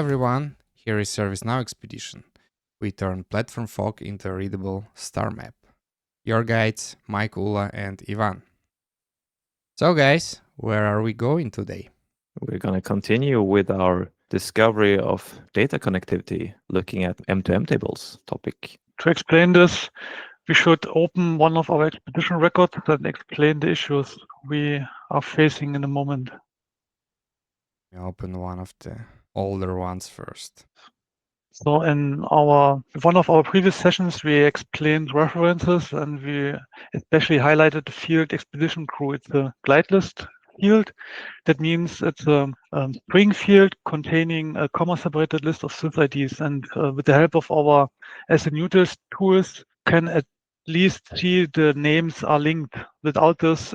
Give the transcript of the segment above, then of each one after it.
everyone, here is ServiceNow Expedition. We turn platform fog into a readable star map. Your guides, Maik, Ula, and Ivan. So guys, where are we going today? We're going to continue with our discovery of data connectivity, looking at M2M tables topic. To explain this, we should open one of our expedition records and explain the issues we are facing in the moment. We open one of the older ones first. So in one of our previous sessions, we explained references and we especially highlighted the field expedition crew. It's a glide list field. That means it's a string field containing a comma-separated list of sys IDs. And with the help of our SNUtils tools, can at least see the names are linked. Without this,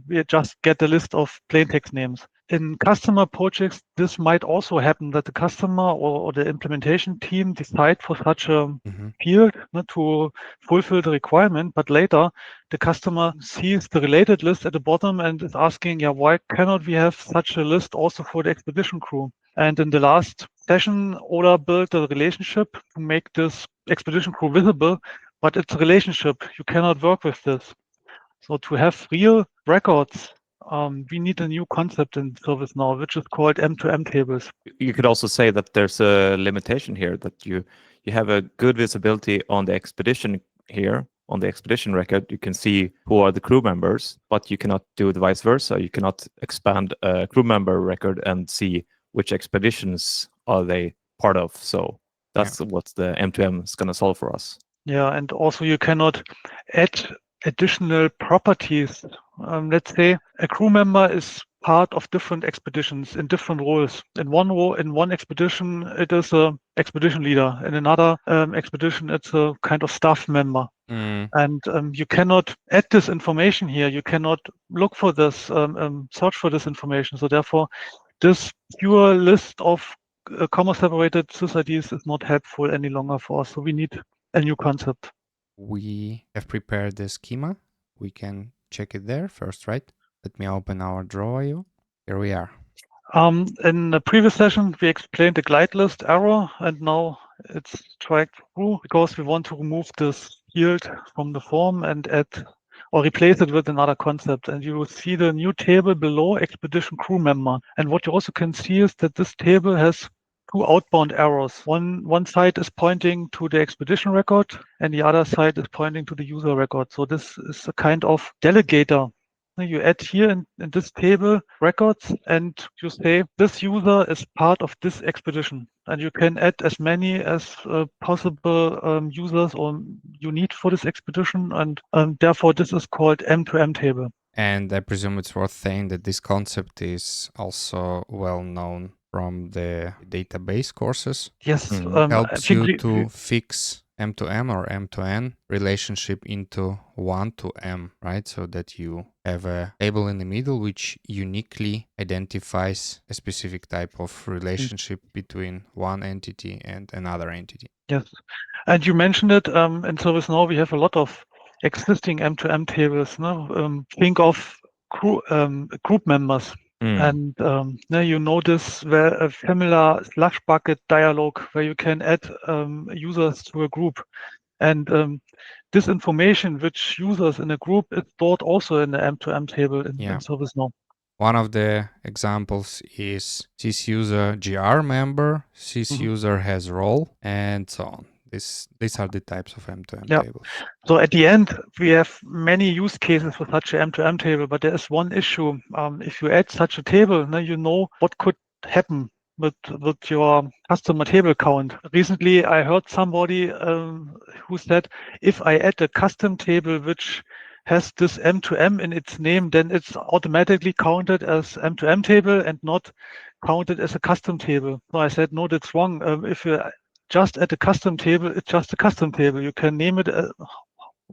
we just get a list of plain text names. In customer projects, this might also happen that the customer or the implementation team decide for such a field to fulfill the requirement, but later the customer sees the related list at the bottom and is asking, why cannot we have such a list also for the expedition crew? And in the last session, Ola built a relationship to make this expedition crew visible, but it's a relationship. You cannot work with this. So to have real records, we need a new concept in ServiceNow, which is called M2M tables. You could also say that there's a limitation here, that you have a good visibility on the expedition here. On the expedition record, you can see who are the crew members, but you cannot do the vice versa. You cannot expand a crew member record and see which expeditions are they part of. So that's what the M2M is going to solve for us. Yeah, and also you cannot add additional properties. Let's say a crew member is part of different expeditions in different roles. In one expedition, it is a expedition leader. In another expedition, it's a kind of staff member. And you cannot add this information here. You cannot look for this, search for this information. So therefore, this pure list of comma-separated sys IDs is not helpful any longer for us. So we need a new concept. We have prepared the schema. We can check it there first, right? Let me open our draw.io. Here we are. In the previous session, we explained the glide list error, and now it's tracked through because we want to remove this field from the form and add or replace it with another concept. And you will see the new table below expedition crew member. And what you also can see is that this table has two outbound arrows. One side is pointing to the expedition record and the other side is pointing to the user record. So this is a kind of delegator. You add here in this table records and you say this user is part of this expedition. And you can add as many as possible users or you need for this expedition. And therefore this is called M2M table. And I presume it's worth saying that this concept is also well known from the database courses. Yes. Helps you to fix M2M or M2N relationship into 1 to M, right? So that you have a table in the middle which uniquely identifies a specific type of relationship between one entity and another entity. Yes. And you mentioned it, in ServiceNow we have a lot of existing M2M tables. Think of group members. And you notice where a familiar slush bucket dialog where you can add users to a group. And this information which users in a group is stored also in the M2M table in ServiceNow. One of the examples is this user GR member, this user has role, and so on. These are the types of M2M tables. So at the end, we have many use cases for such an M2M table, but there is one issue. If you add such a table, now you know what could happen with your customer table count. Recently, I heard somebody who said, if I add a custom table which has this M2M in its name, then it's automatically counted as M2M table and not counted as a custom table. So I said, no, that's wrong. If you just add a custom table, it's just a custom table. You can name it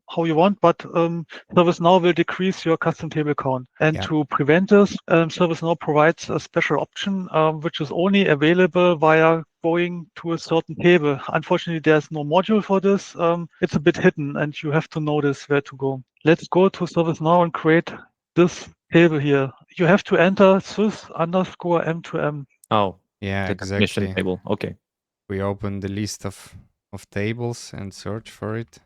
how you want, but ServiceNow will decrease your custom table count. And to prevent this, ServiceNow provides a special option, which is only available via going to a certain table. Unfortunately, there's no module for this. It's a bit hidden and you have to notice where to go. Let's go to ServiceNow and create this table here. You have to enter sys_M2M. Oh, Yeah, the definition exactly. table. Okay. We open the list of tables and search for it.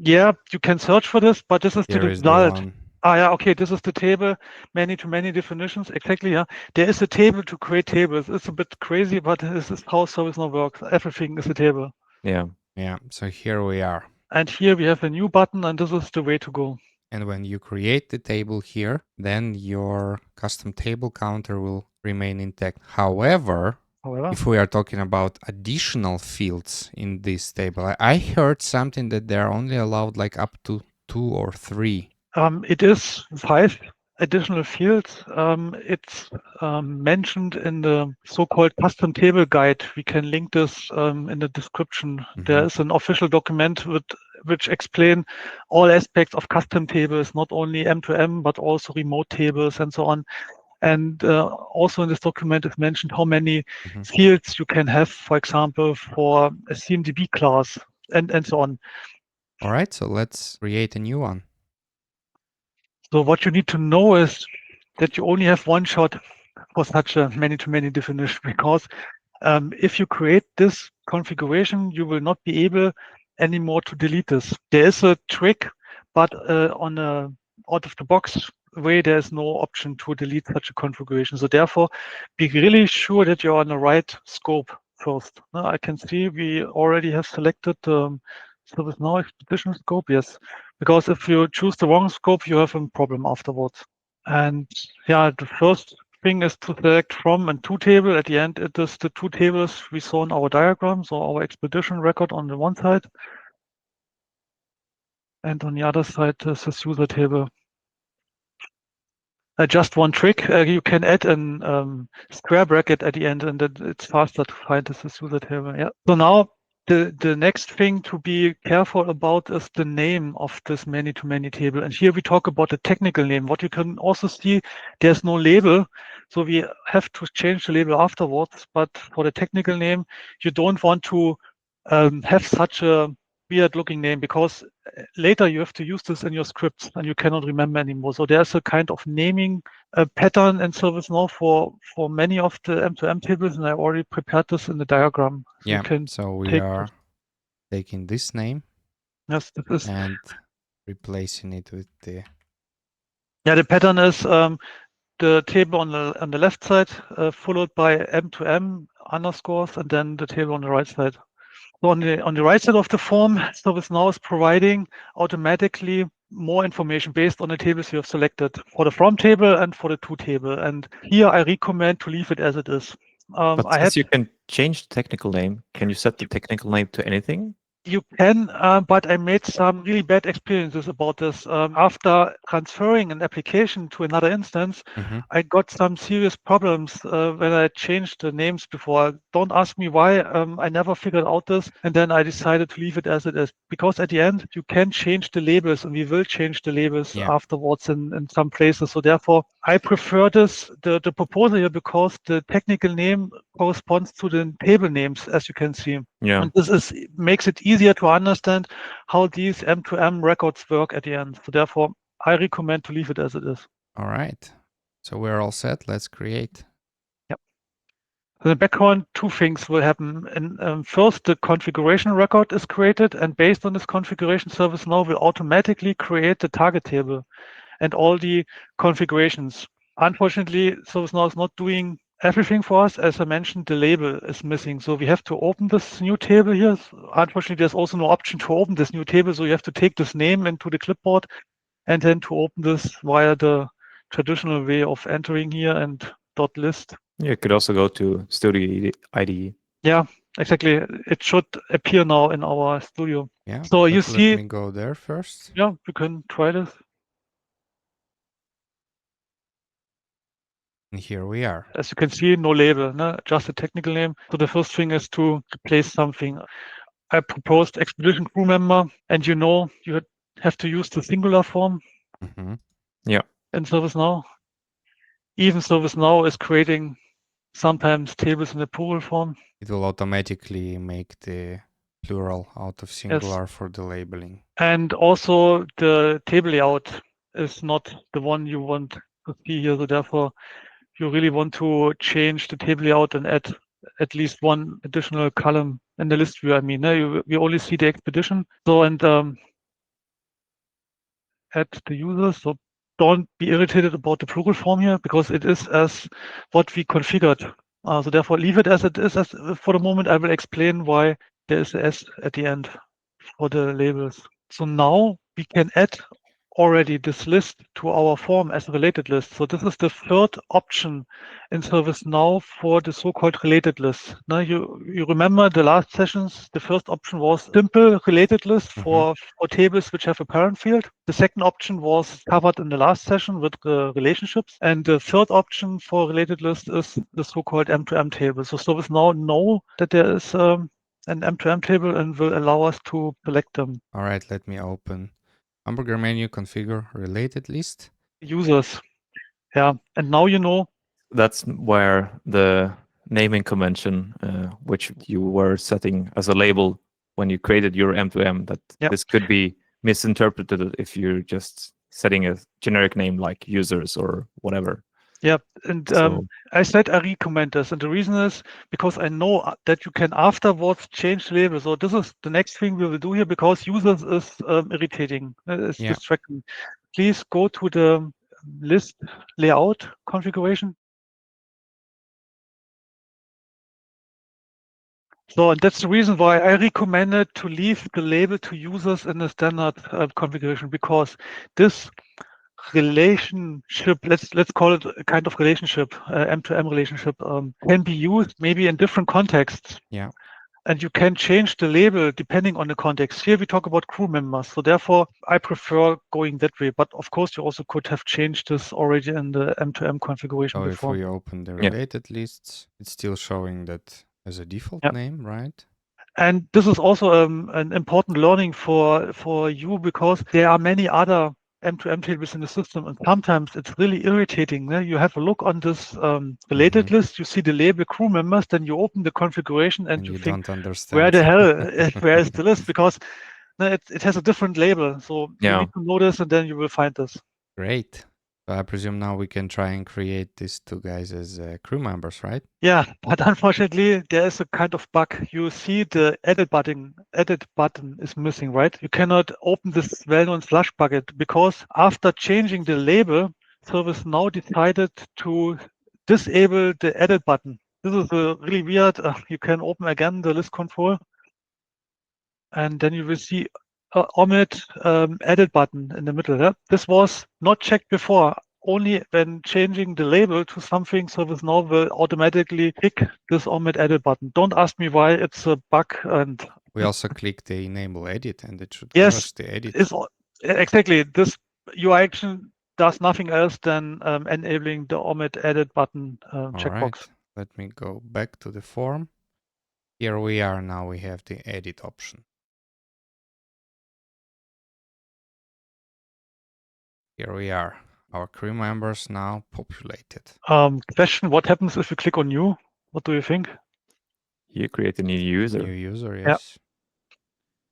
Yeah, you can search for this, but this is the Here is the result. one. Yeah, okay, this is the table, many-to-many definitions. Exactly, yeah. There is a table to create tables. It's a bit crazy, but this is how ServiceNow works. Everything is a table. Yeah. Yeah, so here we are. And here we have a new button, and this is the way to go. And when you create the table here, then your custom table counter will remain intact. However, if we are talking about additional fields in this table, I heard something that they're only allowed like up to 2 or 3. It is 5 additional fields. It's mentioned in the so-called custom table guide. We can link this in the description. There is an official document which explain all aspects of custom tables, not only M2M, but also remote tables and so on. And also in this document is mentioned how many fields you can have, for example, for a CMDB class and so on. All right, so let's create a new one. So what you need to know is that you only have one shot for such a many-to-many definition, because if you create this configuration, you will not be able anymore to delete this. There is a trick, but on a out-of-the-box way, there is no option to delete such a configuration. So therefore, be really sure that you're on the right scope first. Now, I can see we already have selected ServiceNow expedition scope. Yes, because if you choose the wrong scope, you have a problem afterwards. And yeah, the first thing is to select from and to table. At the end, it is the 2 tables we saw in our diagram. So our expedition record on the one side, and on the other side is this user table. Just one trick, you can add an square bracket at the end, and then it's faster to find this user table. Yeah. So now the next thing to be careful about is the name of this many-to-many table. And here we talk about the technical name. What you can also see, there's no label. So we have to change the label afterwards. But for the technical name, you don't want to have such a weird looking name, because later you have to use this in your scripts and you cannot remember anymore. So there's a kind of naming pattern in ServiceNow for many of the M2M tables, and I already prepared this in the diagram. So Yeah, so we are taking this name, yes, this is, and replacing it with the... Yeah, the pattern is the table on the left side, followed by M2M underscores, and then the table on the right side. So on the right side of the form, ServiceNow is providing automatically more information based on the tables you have selected for the from table and for the to table. And here I recommend to leave it as it is. But since you can change the technical name, can you set the technical name to anything? You can, but I made some really bad experiences about this. After transferring an application to another instance, I got some serious problems when I changed the names before. Don't ask me why. I never figured out this. And then I decided to leave it as it is. Because at the end, you can change the labels, and we will change the labels afterwards in some places. So therefore, I prefer this, the proposal here, because the technical name corresponds to the table names, as you can see. Yeah. And this makes it easier to understand how these M2M records work at the end. So therefore, I recommend to leave it as it is. All right. So we're all set. Let's create. Yep. In the background, 2 things will happen. And first, the configuration record is created, and based on this configuration, ServiceNow will automatically create the target table and all the configurations. Unfortunately, ServiceNow is not doing everything for us. As I mentioned, the label is missing. So we have to open this new table here. Unfortunately, there's also no option to open this new table. So you have to take this name into the clipboard and then to open this via the traditional way of entering here and .list. You could also go to Studio IDE. Yeah, exactly. It should appear now in our studio. Yeah. So you see, let me go there first. Yeah, we can try this. And here we are. As you can see, no label, just a technical name. So the first thing is to replace something. I proposed expedition crew member, and you have to use the singular form. Yeah. In ServiceNow. Even ServiceNow is creating sometimes tables in the plural form. It will automatically make the plural out of singular for the labeling. And also the table layout is not the one you want to see here. So therefore, you really want to change the table layout and add at least one additional column in the list view. I mean, we only see the expedition. So, and add the users. So don't be irritated about the plural form here, because it is as what we configured. So therefore, leave it as it is. As for the moment, I will explain why there is a S at the end for the labels. So now we can add already this list to our form as a related list. So this is the third option in ServiceNow for the so-called related list. Now you remember the last sessions, the first option was simple related list for tables which have a parent field. The second option was covered in the last session with the relationships. And the third option for related list is the so-called M2M table. So ServiceNow know that there is an M2M table and will allow us to select them. All right, let me open hamburger menu, configure related list. Users. Yeah, and now you know. That's where the naming convention, which you were setting as a label when you created your M2M, that this could be misinterpreted if you're just setting a generic name like users or whatever. Yeah, and I said I recommend this, and the reason is because I know that you can afterwards change the label. So this is the next thing we will do here, because users is irritating, it's distracting. Please go to the list layout configuration. So, and that's the reason why I recommended to leave the label to users in the standard configuration, because this relationship, let's call it a kind of relationship, M2M relationship, can be used maybe in different contexts. Yeah. And you can change the label depending on the context. Here we talk about crew members, so therefore I prefer going that way. But of course, you also could have changed this already in the M2M configuration So before. if we open the related lists, it's still showing that as a default name, right? And this is also an important learning for you, because there are many other M2M tables in the system, and sometimes it's really irritating. You have a look on this related list, you see the label crew members, then you open the configuration and you think, don't understand where the hell, where is the list? Because it has a different label. So you need to know this, and then you will find this. Great. So I presume now we can try and create these two guys as crew members, right? Yeah, but unfortunately, there is a kind of bug. You see the edit button is missing, right? You cannot open this well-known slush bucket, because after changing the label, ServiceNow decided to disable the edit button. This is really weird. You can open again the list control, and then you will see omit edit button in the middle. Yeah? This was not checked before. Only when changing the label to something, ServiceNow will automatically click this omit edit button. Don't ask me why, it's a bug. And we also click the enable edit, and it should give us the edit. Exactly. This UI action does nothing else than enabling the omit edit button checkbox. All right, let me go back to the form. Here we are now, we have the edit option. Here we are, our crew members now populated. Question, what happens if you click on new? What do you think? You create a new user. New user, yes.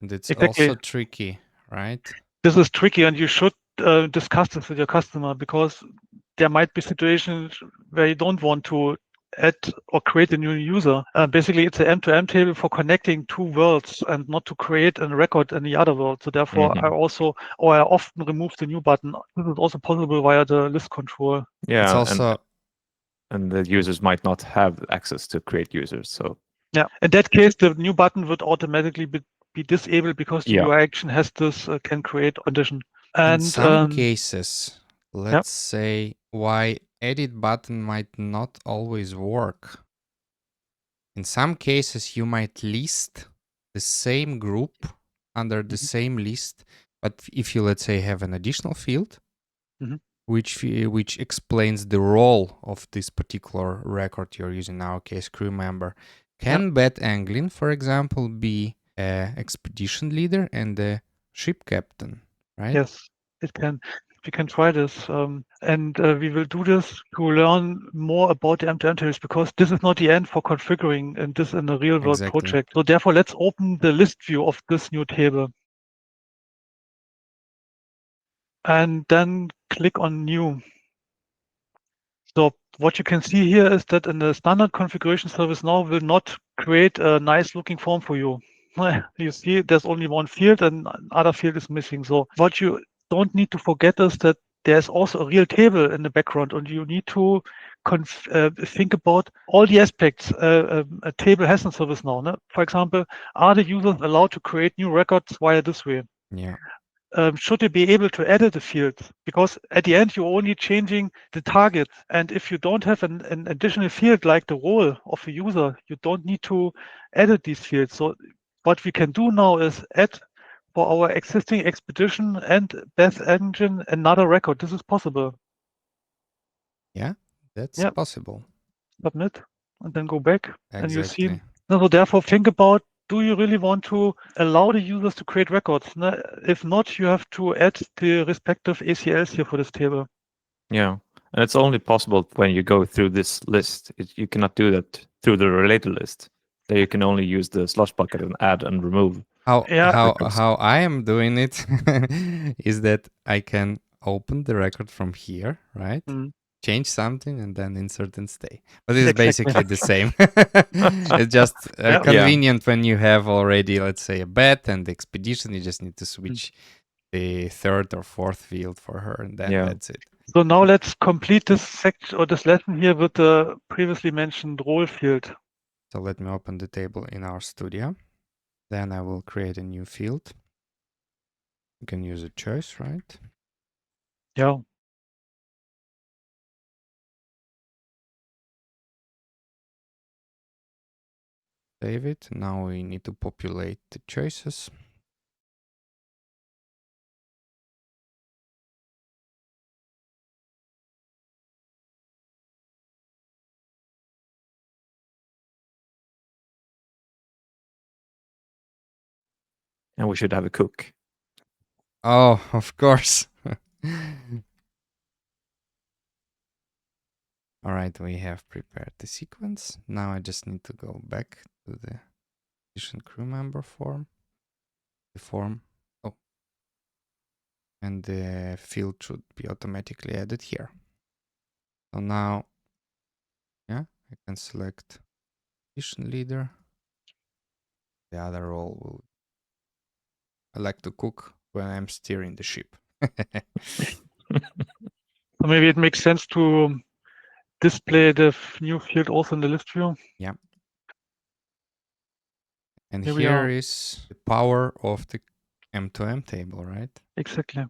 And it's also tricky, right? This is tricky, and you should discuss this with your customer, because there might be situations where you don't want to add or create a new user. Basically, it's an M2M table for connecting two worlds and not to create a record in the other world. So therefore, I often remove the new button. This is also possible via the list control. Yeah, it's also and the users might not have access to create users. So yeah, in that case, the new button would automatically be disabled, because the UI action has this can create condition. And in some cases, let's say why edit button might not always work. In some cases, you might list the same group under the same list, but if you, let's say, have an additional field, which explains the role of this particular record you're using, in our case, crew member, can Beth Anglin, for example, be an expedition leader and a ship captain, right? Yes, it can. We can try this, and we will do this to learn more about the M2M tables, because this is not the end for configuring and this in a real world project. So therefore, let's open the list view of this new table. And then click on new. So what you can see here is that in the standard configuration, ServiceNow will not create a nice looking form for you. You see there's only one field and other field is missing. So what you don't need to forget is that there's also a real table in the background, and you need to think about all the aspects a table has in ServiceNow. No? For example, are the users allowed to create new records via this way? Yeah. Should they be able to edit the fields? Because at the end, you're only changing the target. And if you don't have an additional field like the role of a user, you don't need to edit these fields. So what we can do now is add for our existing expedition and Beth engine another record. This is possible. Yeah, that's Yeah. possible. Submit and then go back and you see. Exactly. So therefore, think about, do you really want to allow the users to create records? If not, you have to add the respective ACLs here for this table. Yeah, and it's only possible when you go through this list. You cannot do that through the related list. There you can only use the slush bucket and add and remove. How records. how I am doing it is that I can open the record from here, right? Mm. Change something and then insert and stay. But it's Exactly. basically the same. It's just Yeah. convenient when you have already, let's say, a bet and the expedition. You just need to switch the third or fourth field for her, and then that's it. So now let's complete this section or this lesson here with the previously mentioned role field. So let me open the table in our studio. Then I will create a new field. You can use a choice, right? Yeah. Save it. Now we need to populate the choices. And we should have a cook. Oh, of course. All right, we have prepared the sequence. Now I just need to go back to the addition crew member form. The form. Oh. And the field should be automatically added here. So now, yeah, I can select addition leader. The other role will. I like to cook when I'm steering the ship. So maybe it makes sense to display the new field also in the list view. Yeah. And Here we here are. is the power of the M2M table, right? Exactly.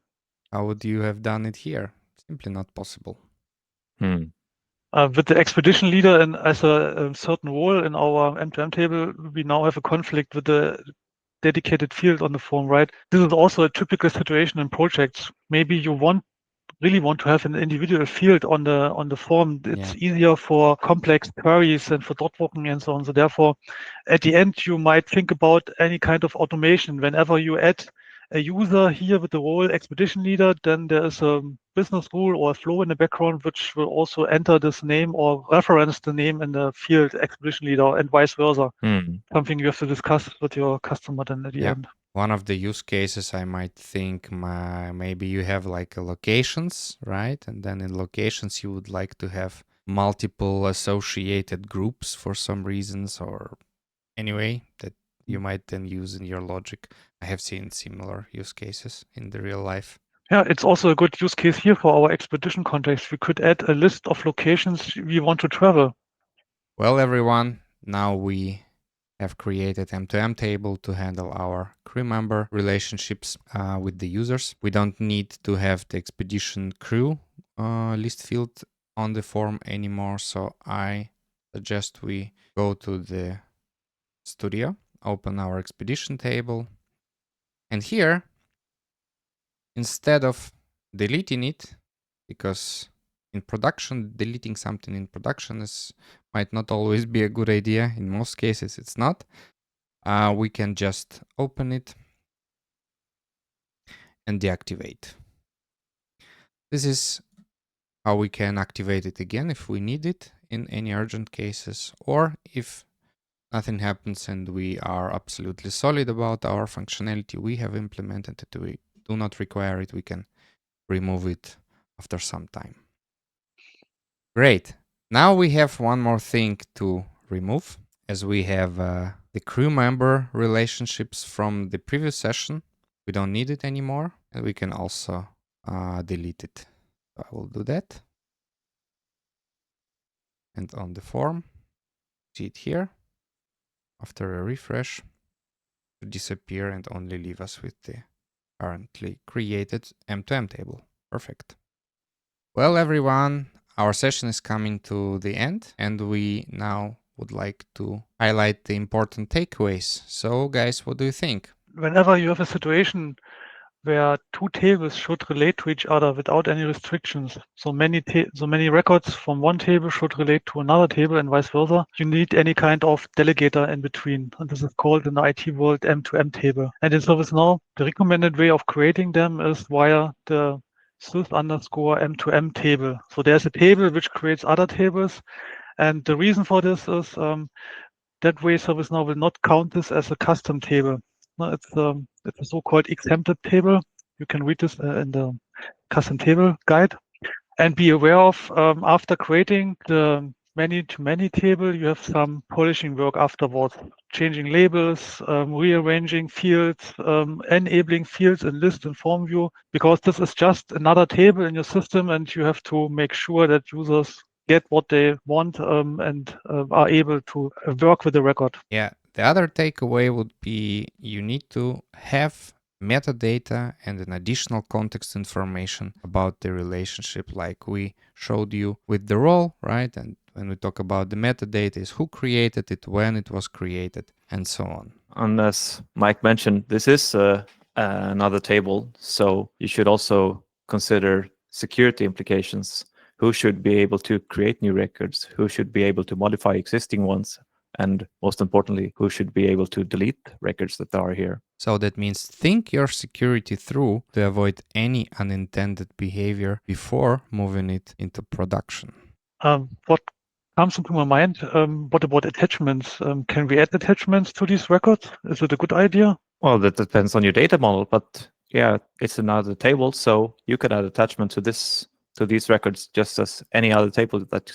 How would you have done it here? Simply not possible. With the expedition leader and as a certain role in our M2M table, we now have a conflict with the dedicated field on the form, right? This is also a typical situation in projects. Maybe you really want to have an individual field on the form. It's easier for complex queries and for dot walking and so on. So therefore, at the end, you might think about any kind of automation. Whenever you add a user here with the role expedition leader, then there is a business rule or a flow in the background which will also enter this name or reference the name in the field expedition leader and vice versa. Something you have to discuss with your customer then at the end. One of the use cases I might think maybe you have like a locations, right? And then in locations you would like to have multiple associated groups for some reasons or anyway that you might then use in your logic. I have seen similar use cases in the real life. Yeah, it's also a good use case here for our expedition context. We could add a list of locations we want to travel. Well, everyone, now we have created M2M table to handle our crew member relationships with the users. We don't need to have the expedition crew list field on the form anymore. So I suggest we go to the studio, open our expedition table. And here, instead of deleting it, because in production, deleting something in production might not always be a good idea. In most cases, it's not. We can just open it and deactivate. This is how we can activate it again if we need it in any urgent cases, or if nothing happens and we are absolutely solid about our functionality we have implemented that we do not require it, we can remove it after some time. Great. Now we have one more thing to remove, as we have the crew member relationships from the previous session. We don't need it anymore, and we can also delete it. So I will do that. And on the form, see it here. After a refresh, to disappear and only leave us with the currently created M2M table. Perfect. Well, everyone, our session is coming to the end, and we now would like to highlight the important takeaways. So, guys, what do you think? Whenever you have a situation where two tables should relate to each other without any restrictions, so many records from one table should relate to another table and vice versa, you need any kind of delegator in between. And this is called in the IT world M2M table. And in ServiceNow, the recommended way of creating them is via the sys_M2M table. So there's a table which creates other tables. And the reason for this is that way ServiceNow will not count this as a custom table. No, it's a so-called exempted table. You can read this in the custom table guide. And be aware of, after creating the many-to-many table, you have some polishing work afterwards, changing labels, rearranging fields, enabling fields in list and form view, because this is just another table in your system, and you have to make sure that users get what they want and are able to work with the record. Yeah, the other takeaway would be you need to have metadata and an additional context information about the relationship, like we showed you with the role, right? And when we talk about the metadata, is who created it, when it was created, and so on. And as Mike mentioned, this is another table, so you should also consider security implications. Who should be able to create new records? Who should be able to modify existing ones? And most importantly, who should be able to delete records that are here? So that means think your security through to avoid any unintended behavior before moving it into production. What comes into my mind, what about attachments? Can we add attachments to these records? Is it a good idea? Well, that depends on your data model, but yeah, it's another table, so you could add attachment to these records just as any other table that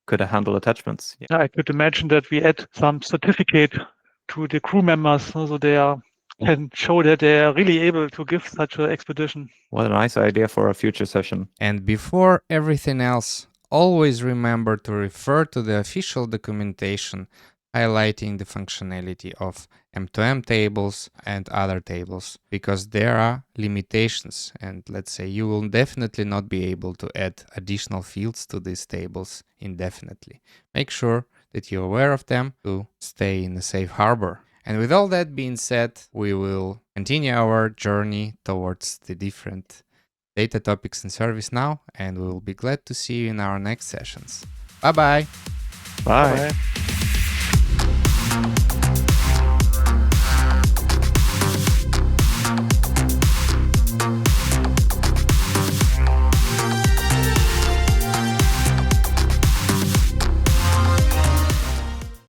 could handle attachments. Yeah, I could imagine that we add some certificate to the crew members so they can show that they are really able to give such an expedition. What a nice idea for a future session. And before everything else, always remember to refer to the official documentation highlighting the functionality of M2M tables and other tables, because there are limitations, and let's say you will definitely not be able to add additional fields to these tables indefinitely. Make sure that you're aware of them to stay in a safe harbor. And with all that being said, we will continue our journey towards the different data topics in ServiceNow, and we will be glad to see you in our next sessions. Bye-bye. Bye. Bye.